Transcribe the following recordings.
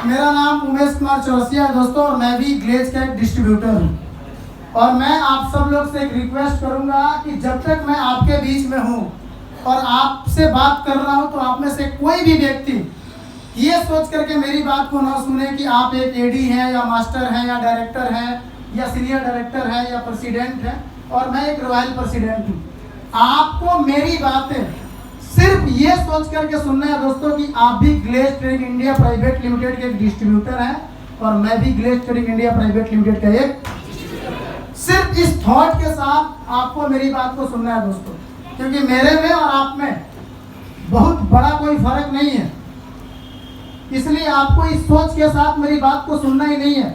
मेरा नाम उमेश कुमार चौरसिया है दोस्तों, और मैं भी ग्लेज का एक डिस्ट्रीब्यूटर हूँ। और मैं आप सब लोग से एक रिक्वेस्ट करूँगा कि जब तक मैं आपके बीच में हूँ और आपसे बात कर रहा हूँ, तो आप में से कोई भी व्यक्ति ये सोच करके मेरी बात को ना सुने कि आप एक एडी हैं या मास्टर हैं या डायरेक्टर हैं या सीनियर डायरेक्टर हैं या प्रेसिडेंट हैं और मैं एक रॉयल प्रेसिडेंट हूँ। आपको मेरी बातें सिर्फ ये सोच करके सुनना है दोस्तों कि आप भी Glaze trading India private limited के एक डिस्ट्रीब्यूटर हैं और मैं भी Glaze trading India private limited का एक। सिर्फ इस थॉट के साथ आपको मेरी बात को सुनना है दोस्तों, क्योंकि मेरे में और आप में बहुत बड़ा कोई फर्क नहीं है। इसलिए आपको इस सोच के साथ मेरी बात को सुनना ही नहीं है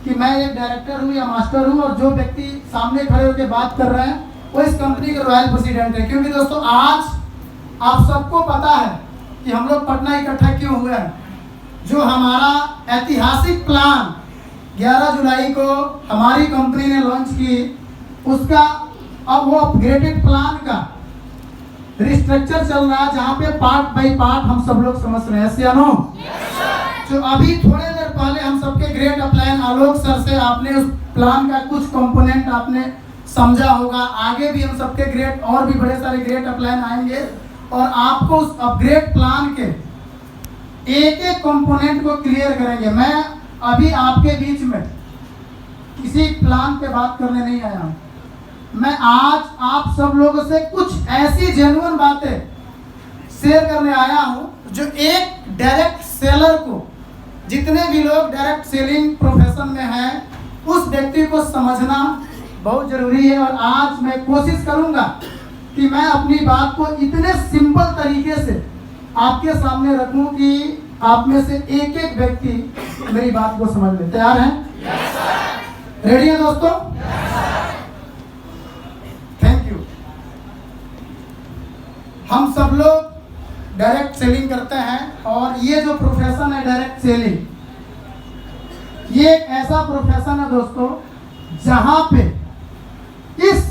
कि मैं एक डायरेक्टर हूँ या मास्टर हूँ और जो व्यक्ति सामने खड़े होकर बात कर रहे हैं वो इस कंपनी के रॉयल प्रेसिडेंट है। क्योंकि दोस्तों आज आप सबको पता है कि हम लोग पटना इकट्ठा क्यों हुए हैं। जो हमारा ऐतिहासिक प्लान 11 जुलाई को हमारी कंपनी ने लॉन्च की, उसका अब वो अपग्रेडेड प्लान का रिस्ट्रक्चर चल रहा है, जहाँ पे पार्ट बाय पार्ट हम सब लोग समझ रहे हैं। या नो? जो अभी थोड़े देर पहले हम सबके ग्रेट अपलाइन आलोक सर से आपने उस प्लान का कुछ कंपोनेंट आपने समझा होगा। आगे भी हम सबके ग्रेट और भी बड़े सारे ग्रेट अपलाइन आएंगे और आपको उस अपग्रेड प्लान के एक एक कंपोनेंट को क्लियर करेंगे। मैं अभी आपके बीच में किसी प्लान पे बात करने नहीं आया हूँ। मैं आज आप सब लोगों से कुछ ऐसी जेन्युइन बातें शेयर करने आया हूँ जो एक डायरेक्ट सेलर को, जितने भी लोग डायरेक्ट सेलिंग प्रोफेशन में हैं, उस व्यक्ति को समझना बहुत जरूरी है। और आज मैं कोशिश करूँगा कि मैं अपनी बात को इतने सिंपल तरीके से आपके सामने रखूं कि आप में से एक एक व्यक्ति मेरी बात को समझ ले। तैयार हैं? रेडी है दोस्तों? Thank you. हम सब लोग डायरेक्ट सेलिंग करते हैं और ये जो प्रोफेशन है डायरेक्ट सेलिंग, ये एक ऐसा प्रोफेशन है दोस्तों जहां पे इस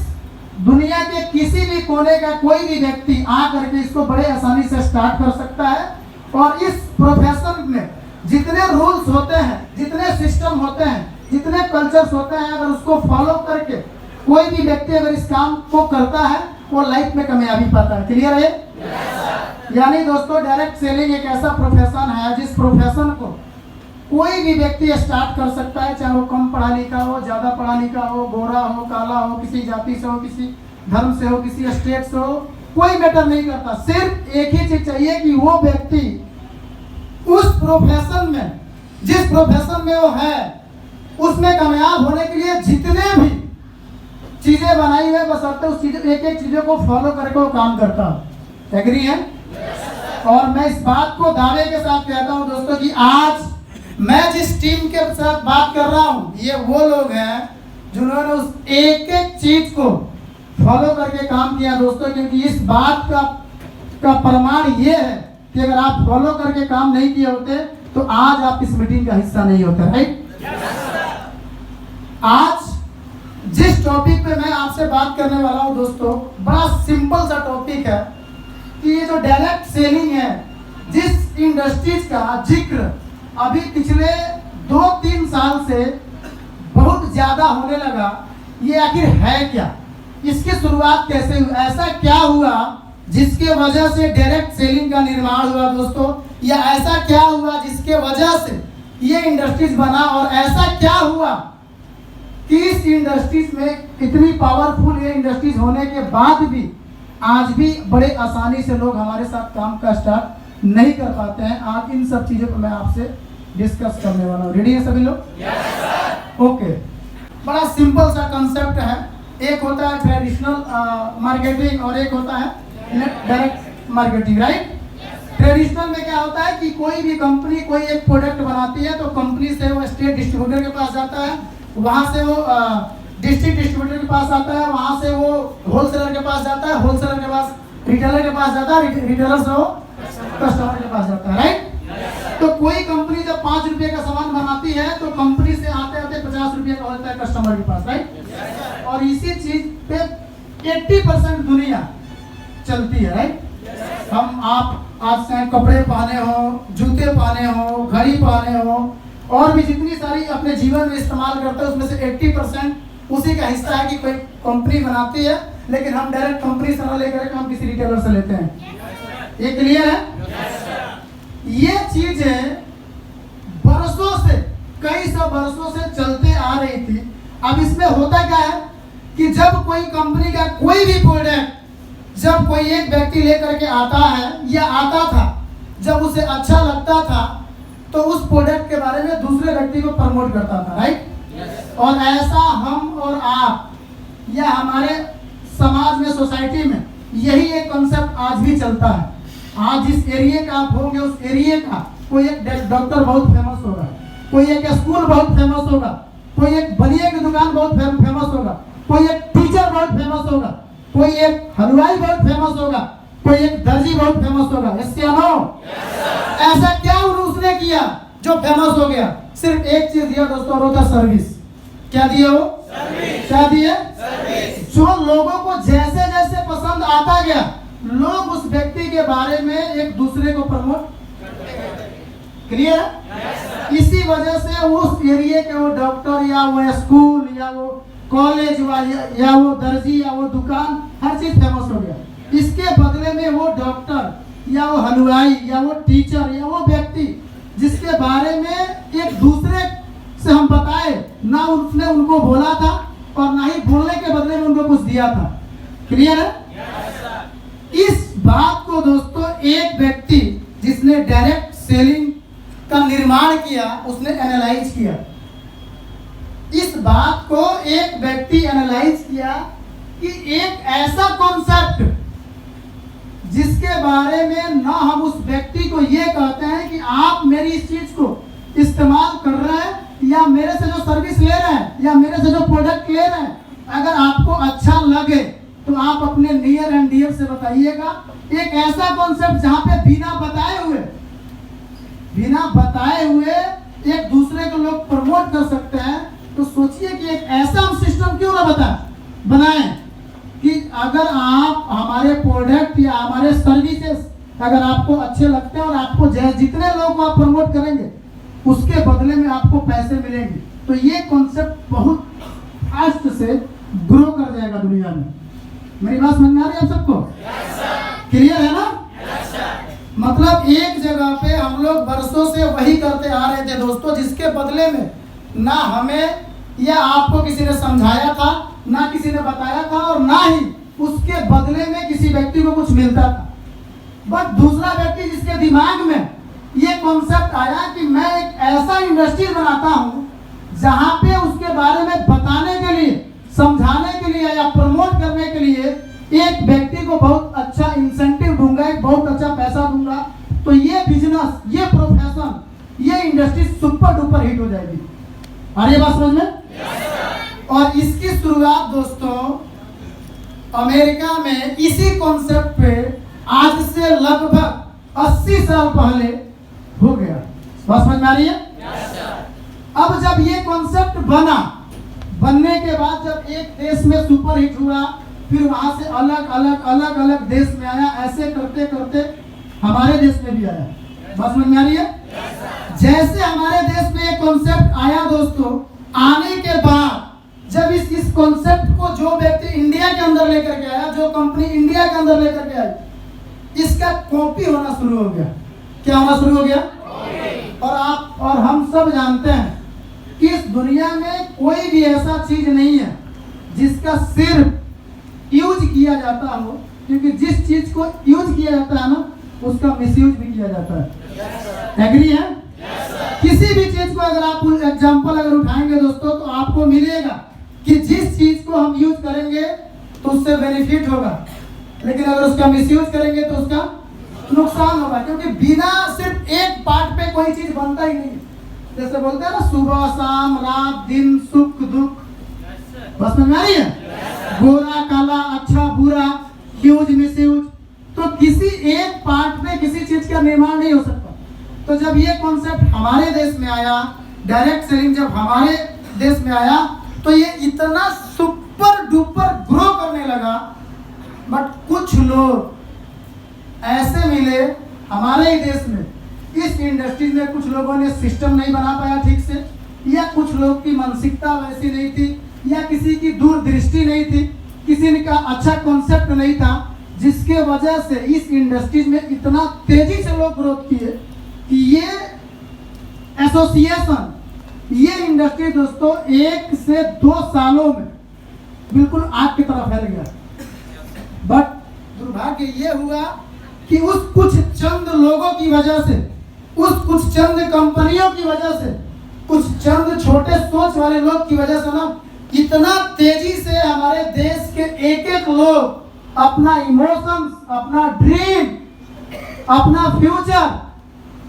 दुनिया के किसी भी कोने का कोई भी व्यक्ति आ करके इसको बड़े आसानी से स्टार्ट कर सकता है। और इस प्रोफेशन में जितने रूल्स होते हैं, जितने सिस्टम होते हैं, जितने कल्चर्स होते हैं, अगर उसको फॉलो करके कोई भी व्यक्ति अगर इस काम को करता है वो लाइफ में कामयाबी पाता है। क्लियर है? यानी दोस्तों डायरेक्ट सेलिंग एक ऐसा प्रोफेशन है जिस प्रोफेशन को कोई भी व्यक्ति स्टार्ट कर सकता है, चाहे वो कम पढ़ा लिखा हो, ज़्यादा पढ़ा लिखा हो, गोरा हो, काला हो, किसी जाति से हो, किसी धर्म से हो, किसी स्टेट से हो, कोई मैटर नहीं करता। सिर्फ एक ही चीज चाहिए कि वो व्यक्ति उस प्रोफेशन में, जिस प्रोफेशन में वो है, उसमें कामयाब होने के लिए जितने भी चीजें बनाई हुई, बस उस चीज एक एक चीजों को फॉलो करके वो काम करता है। एग्री है? और मैं इस बात को दावे के साथ कहता हूँ दोस्तों कि आज मैं जिस टीम के साथ बात कर रहा हूँ, ये वो लोग हैं जिन्होंने उस एक एक चीज को फॉलो करके काम किया दोस्तों। क्योंकि इस बात का प्रमाण ये है कि अगर आप फॉलो करके काम नहीं किए होते तो आज आप इस मीटिंग का हिस्सा नहीं होते। राइट? आज जिस टॉपिक पे मैं आपसे बात करने वाला हूँ दोस्तों, बड़ा सिंपल सा टॉपिक है कि ये जो डायरेक्ट सेलिंग है, जिस इंडस्ट्रीज का जिक्र अभी पिछले 2-3 साल से बहुत ज्यादा होने लगा, ये आखिर है क्या? इसकी शुरुआत कैसे हुई? ऐसा क्या हुआ जिसके वजह से डायरेक्ट सेलिंग का निर्माण हुआ दोस्तों? या ऐसा क्या हुआ जिसके वजह से ये इंडस्ट्रीज बना? और ऐसा क्या हुआ कि इस इंडस्ट्रीज में इतनी पावरफुल ये इंडस्ट्रीज होने के बाद भी आज भी बड़े आसानी से लोग हमारे साथ काम का स्टार्ट नहीं कर पाते हैं? आज इन सब चीजों को मैं आपसे डिस्कस करने वाला हूँ। रेडी है सभी लोग? ओके। बड़ा सिंपल सा कंसेप्ट है। एक होता है ट्रेडिशनल मार्केटिंग और एक होता है डायरेक्ट मार्केटिंग। राइट? ट्रेडिशनल में क्या होता है कि कोई भी कंपनी कोई एक प्रोडक्ट बनाती है तो कंपनी से वो स्टेट डिस्ट्रीब्यूटर के पास जाता है, वहां से वो डिस्ट्रिक्ट डिस्ट्रीब्यूटर के पास आता है, वहां से वो होलसेलर के पास जाता है, होलसेलर के पास रिटेलर के पास जाता है, रिटेलर से वो कस्टमर के पास जाता है। राइट? तो कोई कंपनी जब 5 रुपए का सामान बनाती है तो कंपनी से आते आते 50 रुपए का होता है कस्टमर के पास। राइट? और इसी चीज पे 80% दुनिया चलती है। राइट? हम आप आप चाहे कपड़े पहने हो, जूते पहने हो, घड़ी पहने हो, और भी जितनी सारी अपने जीवन में इस्तेमाल करते हैं उसमें से 80% उसी का हिस्सा है कि कोई कंपनी बनाती है, लेकिन हम डायरेक्ट कंपनी से ना लेकर के हम किसी रिटेलर से लेते हैं। ये क्लियर है? ये चीजें बरसों से, कई सौ बरसों से चलते आ रही थी। अब इसमें होता क्या है कि जब कोई कंपनी का कोई भी प्रोडक्ट जब कोई एक व्यक्ति लेकर के आता है या आता था, जब उसे अच्छा लगता था तो उस प्रोडक्ट के बारे में दूसरे व्यक्ति को प्रमोट करता था, राइट? और ऐसा हम और आप या हमारे समाज में, सोसाइटी में यही एक कॉन्सेप्ट आज भी चलता है। आज जिस एरिया का आप होंगे उस एरिया का कोई एक डॉक्टर बहुत फेमस होगा, कोई एक स्कूल बहुत फेमस होगा, कोई एक बनिए की दुकान बहुत फेमस होगा, कोई एक टीचर बहुत फेमस होगा, कोई एक हलवाई बहुत फेमस होगा, कोई एक दर्जी बहुत फेमस होगा। इससे ऐसा क्या उसने किया जो फेमस हो गया? सिर्फ एक चीज दिया दोस्तों, और होता सर्विस। क्या दिया वो? सर्विस। क्या दिया? सर्विस। जो लोगों को जैसे जैसे पसंद आता गया, लोग उस व्यक्ति के बारे में एक दूसरे को प्रमोट। क्लियर है? इसी वजह से उस एरिया के वो डॉक्टर या वो स्कूल या वो कॉलेज या वो दर्जी या वो दुकान, हर चीज फेमस हो गया। इसके बदले में वो डॉक्टर या वो हलवाई या वो टीचर या वो व्यक्ति जिसके बारे में एक दूसरे से हम बताए, ना उसने उनको बोला था और ना ही बोलने के बदले में उनको कुछ दिया था। क्लियर है? इस बात को दोस्तों एक व्यक्ति जिसने डायरेक्ट सेलिंग का निर्माण किया, उसने एनालाइज किया। इस बात को एक व्यक्ति एनालाइज किया कि एक ऐसा कॉन्सेप्ट जिसके बारे में ना हम उस व्यक्ति को ये कहते हैं कि आप मेरी इस चीज को इस्तेमाल कर रहे हैं या मेरे से जो सर्विस ले रहे हैं या मेरे से जो प्रोडक्ट ले रहे हैं, अगर आपको अच्छा लगे तो आप अपने नियर एंड डियर से बताइएगा। एक ऐसा कॉन्सेप्ट जहां पे बिना बताए हुए एक दूसरे को लोग प्रमोट कर सकते हैं। तो सोचिए कि एक ऐसा हम सिस्टम क्यों ना बनाएं कि अगर आप हमारे प्रोडक्ट या हमारे सर्विसेज अगर आपको अच्छे लगते हैं और आपको जितने लोगों को आप प्रमोट करेंगे उसके बदले में आपको पैसे मिलेंगे, तो ये कॉन्सेप्ट बहुत फास्ट से ग्रो कर जाएगा दुनिया में। मेरी बात समझ में आ रही है आप सबको? क्लियर है ना? मतलब एक जगह पे हम लोग बरसों से वही करते आ रहे थे दोस्तों, जिसके बदले में ना हमें या आपको किसी ने समझाया था, ना किसी ने बताया था, और ना ही उसके बदले में किसी व्यक्ति को कुछ मिलता था। बट दूसरा व्यक्ति जिसके दिमाग में ये कॉन्सेप्ट आया कि मैं एक ऐसा इंडस्ट्री बनाता हूं जहां पे उसके बारे में बताने के लिए, समझाने के लिए या प्रमोट करने के लिए एक व्यक्ति को बहुत अच्छा इंसेंटिव दूंगा, एक बहुत अच्छा पैसा दूंगा, तो ये बिजनेस, ये प्रोफेशन, ये इंडस्ट्री सुपर डुपर हिट हो जाएगी। अरे बात समझ में? और इसकी शुरुआत दोस्तों अमेरिका में इसी कॉन्सेप्ट पे आज से लगभग 80 साल पहले हो गया। बात समझ में आ रही है? अब जब ये कॉन्सेप्ट बनने के बाद जब एक देश में सुपर हिट हुआ, फिर वहां से अलग अलग देश में आया, ऐसे करते करते हमारे देश में भी आया। बात समझ में आ रही है? जैसे हमारे देश में एक कॉन्सेप्ट आया दोस्तों, आने के बाद जब इस कॉन्सेप्ट को जो व्यक्ति इंडिया के अंदर लेकर के आया, जो कंपनी इंडिया के अंदर लेकर के आई, इसका कॉपी होना शुरू हो गया। क्या होना शुरू हो गया? और आप और हम सब जानते हैं कि इस दुनिया में कोई भी ऐसा चीज नहीं है जिसका सिर्फ यूज किया जाता हो, क्योंकि जिस चीज को यूज किया जाता है ना, उसका मिसयूज भी किया जाता है। एग्री है? किसी भी चीज को अगर आप एग्जांपल अगर उठाएंगे दोस्तों, तो आपको मिलेगा कि जिस चीज को हम यूज करेंगे तो उससे बेनिफिट होगा, लेकिन अगर उसका मिसयूज करेंगे तो उसका नुकसान होगा, क्योंकि बिना सिर्फ एक पार्ट पे कोई चीज बनता ही नहीं। जैसे बोलते हैं ना, सुबह शाम रात दिन सुख दुख, बस में आ रही है? गोरा काला, अच्छा बुरा, यूज मिसयूज, तो किसी एक पार्ट में किसी चीज का निर्माण नहीं हो सकता। तो जब ये कॉन्सेप्ट हमारे देश में आया, डायरेक्ट सेलिंग जब हमारे देश में आया, तो ये इतना सुपर डुपर ग्रो करने लगा। बट कुछ लोग ऐसे मिले हमारे ही देश में इस इंडस्ट्री में कुछ लोगों ने सिस्टम नहीं बना पाया ठीक से, या कुछ लोग की मानसिकता वैसी नहीं थी, या किसी की दूरदृष्टि नहीं थी, किसी का अच्छा कॉन्सेप्ट नहीं था, जिसके वजह से इस इंडस्ट्रीज में इतना तेजी से लोग ग्रोथ किए कि ये एसोसिएशन, ये इंडस्ट्री दोस्तों 1 से 2 सालों में बिल्कुल आग की तरह फैल गया। बट दुर्भाग्य ये हुआ कि उस कुछ चंद लोगों की वजह से, उस कुछ चंद कंपनियों की वजह से, कुछ चंद छोटे सोच वाले लोग की वजह से ना इतना तेजी से हमारे देश के एक लोग अपना इमोशंस, अपना ड्रीम, अपना फ्यूचर,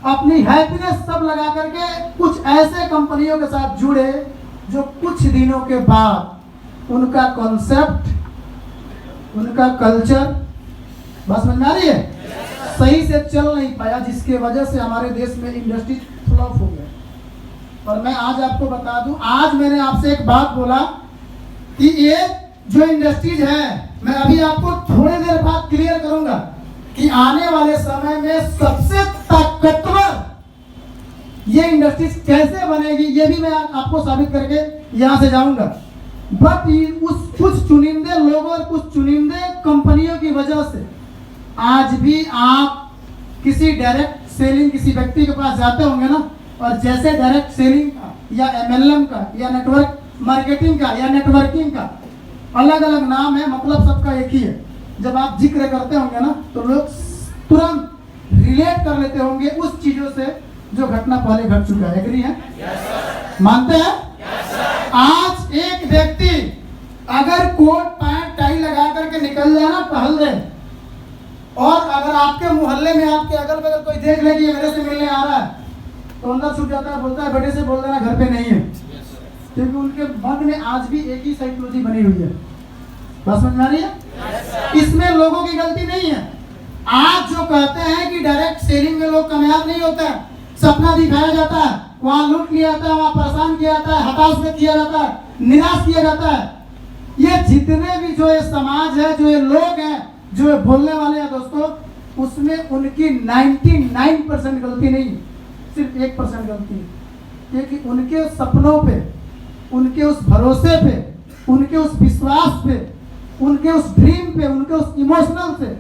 अपनी हैप्पीनेस सब लगा करके कुछ ऐसे कंपनियों के साथ जुड़े जो कुछ दिनों के बाद उनका कॉन्सेप्ट, उनका कल्चर, बस समझ में आ रही है, सही से चल नहीं पाया, जिसके वजह से हमारे देश में इंडस्ट्री फ्लॉप हो गया। और मैं आज आपको बता दूं, आज मैंने आपसे एक बात बोला कि ये जो इंडस्ट्रीज है, मैं अभी आपको थोड़ी देर बाद क्लियर करूंगा कि आने वाले समय में सबसे ताकतवर ये इंडस्ट्रीज कैसे बनेगी, ये भी मैं आपको साबित करके यहाँ से जाऊंगा। बट उस कुछ चुनिंदे लोगों और कुछ चुनिंदे कंपनियों की वजह से आज भी आप किसी डायरेक्ट सेलिंग किसी व्यक्ति के पास जाते होंगे ना, और जैसे डायरेक्ट सेलिंग का या MLM का या नेटवर्क मार्केटिंग का या नेटवर्किंग का अलग अलग नाम है, मतलब सबका एक ही है। जब आप जिक्र करते होंगे ना तो लोग तुरंत रिलेट कर लेते होंगे उस चीजों से जो घटना पहले घट चुका है। एग्री है? मानते हैं? आज एक व्यक्ति अगर कोट पैंट टाई लगा करके निकल जाए ना, पहल दे, और अगर आपके मोहल्ले में आपके अगल बगल कोई देख ले कि ये मेरे से मिलने आ रहा है, तो अंदर छूट जाता है, बोलता है बेटे से बोल देना घर पे नहीं है, क्योंकि उनके मन में आज भी एक ही साइकोलॉजी बनी हुई है। बस समझ में आ रही है? इसमें लोगों की गलती नहीं है। आज जो कहते हैं कि डायरेक्ट सेलिंग में लोग कामयाब नहीं होते हैं, सपना दिखाया जाता है, वहां लूट लिया जाता है, वहां परेशान किया जाता है, हताश में किया जाता है, निराश किया जाता है, ये जितने भी जो ये समाज है, जो ये लोग हैं, जो ये बोलने वाले हैं दोस्तों, उसमें उनकी 99% गलती नहीं, सिर्फ 1% गलती है, क्योंकि उनके सपनों पे, उनके उस भरोसे पे, उनके उस विश्वास पे, उनके उस ड्रीम पे, उनके उस इमोशनल से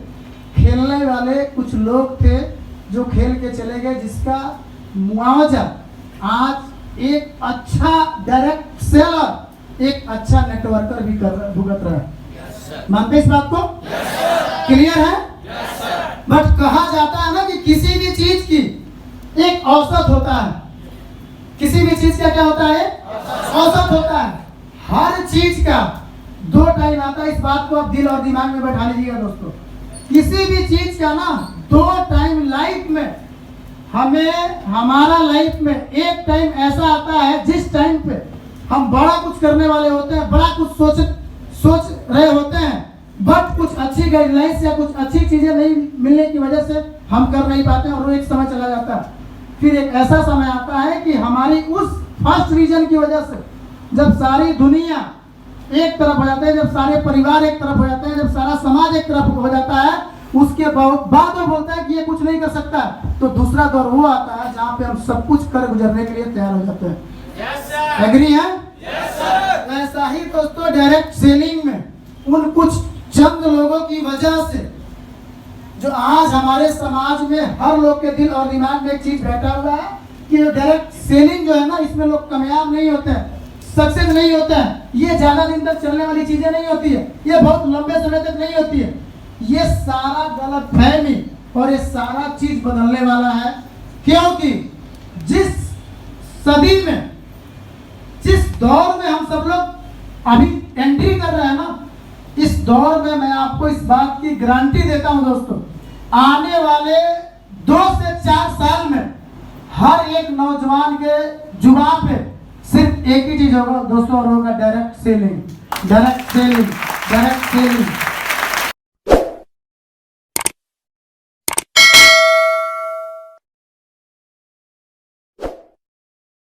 खेलने वाले कुछ लोग थे जो खेल के चले गए, जिसका मुआवजा आज एक अच्छा डायरेक्ट सेलर, एक अच्छा नेटवर्कर भी भुगत रहा है। मानते इस बात को? क्लियर है? बट कहा जाता है ना कि किसी भी चीज की एक औसत होता है, किसी भी चीज का क्या होता है? औसत होता है। हर चीज का 2 टाइम आता है, इस बात को आप दिल और दिमाग में बैठा लीजिएगा दोस्तों। किसी भी चीज का ना 2 टाइम लाइफ में, हमें हमारा लाइफ में एक टाइम ऐसा आता है जिस टाइम पे हम बड़ा कुछ करने वाले होते हैं, बड़ा कुछ सोच रहे होते हैं, बट कुछ अच्छी गाइडलाइंस या कुछ अच्छी चीजें नहीं मिलने की वजह से हम कर नहीं पाते हैं, और वो एक समय चला जाता है। फिर एक ऐसा समय आता है कि हमारी उस फर्स्ट रीजन की वजह से जब सारी दुनिया एक तरफ हो जाता है, जब सारे परिवार एक तरफ हो जाते हैं, जब सारा समाज एक तरफ हो जाता है, उसके बाद वो बोलता है कि ये कुछ नहीं कर सकता, तो दूसरा दौर वो आता है जहाँ पे हम सब कुछ कर गुजरने के लिए तैयार हो जाते हैं। एग्री है? ऐसा ही दोस्तों डायरेक्ट सेलिंग में उन कुछ चंद लोगों की वजह से जो आज हमारे समाज में हर लोग के दिल और दिमाग में एक चीज बैठा हुआ है कि डायरेक्ट सेलिंग जो है ना, इसमें लोग कामयाब नहीं होते हैं, सक्सेस नहीं होता है, ये ज्यादा दिन तक चलने वाली चीजें नहीं होती है, ये बहुत लंबे समय तक नहीं होती है। ये सारा गलत फहमी और ये सारा चीज बदलने वाला है, क्योंकि जिस सदी में, जिस दौर में हम सब लोग अभी एंट्री कर रहे हैं ना, इस दौर में मैं आपको इस बात की गारंटी देता हूं दोस्तों, आने वाले 2 से 4 साल में हर एक नौजवान के जुबान पे सिर्फ एक ही चीज होगा दोस्तों, और होगा direct selling, direct selling, direct selling.